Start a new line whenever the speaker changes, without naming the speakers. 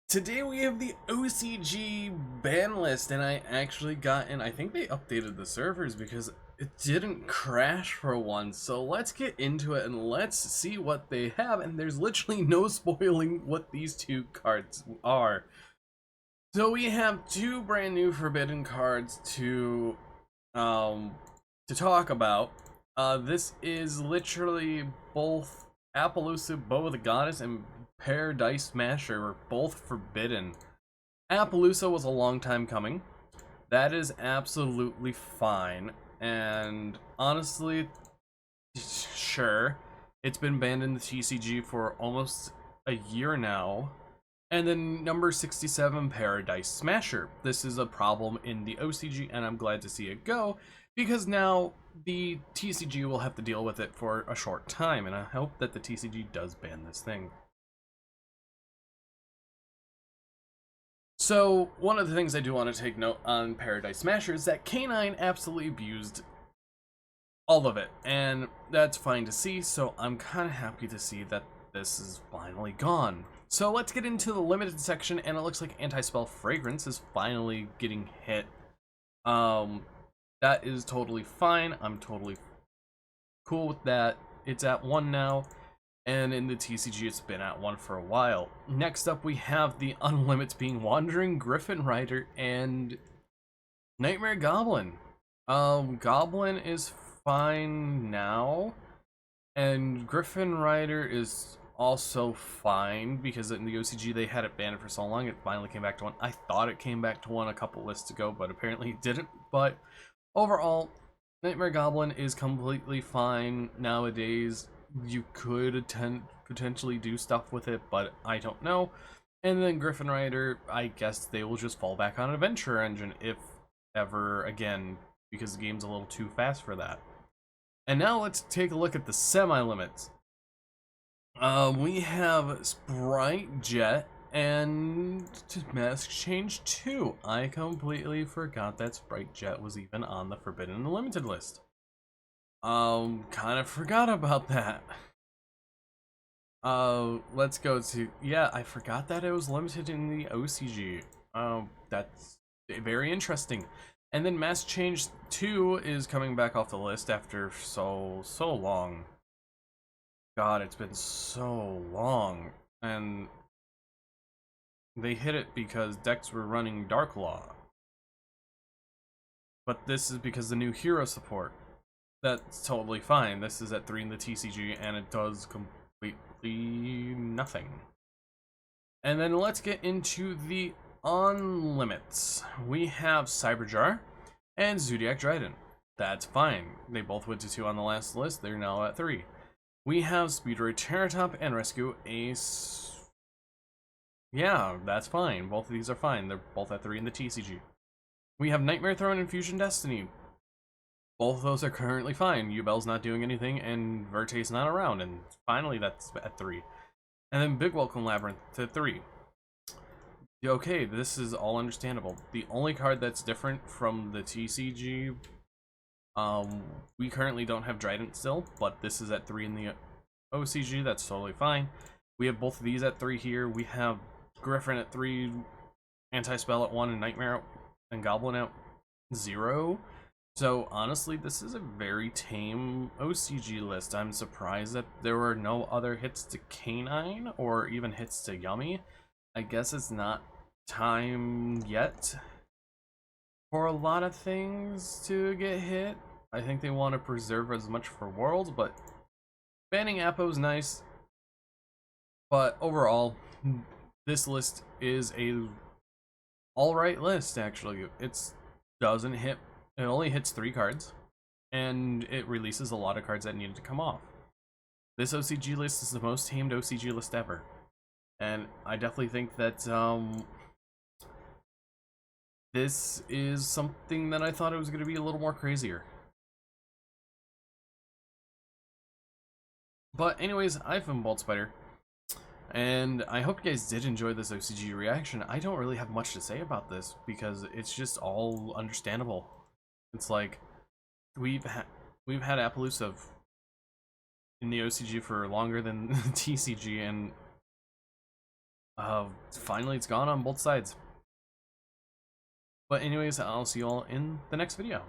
Today we have the OCG ban list, and I actually got in. I think they updated the servers because it didn't crash for once. So let's get into it and let's see what they have. And there's literally no spoiling what these two cards are. So we have two brand new forbidden cards to talk about. This is literally both Appaloosa, Bow of the Goddess, and Paradise Smasher were both forbidden. Appaloosa was a long time coming. That is absolutely fine. And honestly, sure, it's been banned in the TCG for almost a year now. And then number 67, Paradise Smasher. This is a problem in the OCG, and I'm glad to see it go, because now the TCG will have to deal with it for a short time, and I hope that the TCG does ban this thing. So, one of the things I do want to take note on Paradise Smasher is that K9 absolutely abused all of it, and that's fine to see, so I'm kind of happy to see that this is finally gone. So let's get into the limited section, and it looks like Anti-Spell Fragrance is finally getting hit. That is totally fine. I'm totally cool with that. It's at 1 now, and in the TCG it's been at 1 for a while. Next up we have the Unlimits being Wandering Griffin Rider and Nightmare Goblin. Goblin is fine now, and Griffin Rider is also fine because in the OCG they had it banned for so long. It finally came back to 1. I thought it came back to 1 a couple lists ago, but apparently it didn't. But overall, Nightmare Goblin is completely fine nowadays. You could potentially do stuff with it, but I don't know. And then Griffin Rider, I guess they will just fall back on Adventure Engine if ever again, because the game's a little too fast for that. And now let's take a look at the semi-limits. We have Sprite Jet and Mask Change 2. I completely forgot that Sprite Jet was even on the Forbidden and Limited list. Kind of forgot about that. Let's go to, yeah, I forgot that it was limited in the OCG. That's very interesting. And then Mask Change 2 is coming back off the list after so long. God, it's been so long. And they hit it because decks were running Dark Law. But this is because the new hero support. That's totally fine. This is at 3 in the TCG, and it does completely nothing. And then let's get into the Unlimits. We have Cyberjar and Zodiac Dryden. That's fine. They both went to 2 on the last list. They're now at 3. We have Speedroid Terratop and Rescue Ace. Yeah, that's fine. Both of these are fine. They're both at 3 in the TCG. We have Nightmare Throne and Fusion Destiny. Both of those are currently fine. Ubel's not doing anything, and Verte's not around, and finally that's at 3. And then Big Welcome Labyrinth to 3. Okay, this is all understandable. The only card that's different from the TCG, we currently don't have Trident still, but this is at 3 in the OCG. That's totally fine. We have both of these at 3 here. We have Griffin at 3, Anti-Spell at 1, and Nightmare and Goblin at 0. So honestly, this is a very tame OCG list. I'm surprised that there were no other hits to K9 or even hits to Yummy. I guess it's not time yet for a lot of things to get hit. I think they want to preserve as much for Worlds, but banning Appo's nice. But overall, this list is a alright list, actually. It doesn't hit. It only hits 3 cards, and it releases a lot of cards that needed to come off. This OCG list is the most tamed OCG list ever, and I definitely think that this is something that I thought it was going to be a little more crazier. But anyways, I've been BoltSpider, and I hope you guys did enjoy this OCG reaction. I don't really have much to say about this because it's just all understandable. It's like we've had Appaloosa in the OCG for longer than the TCG, and Finally it's gone on both sides. But anyways, I'll see you all in the next video.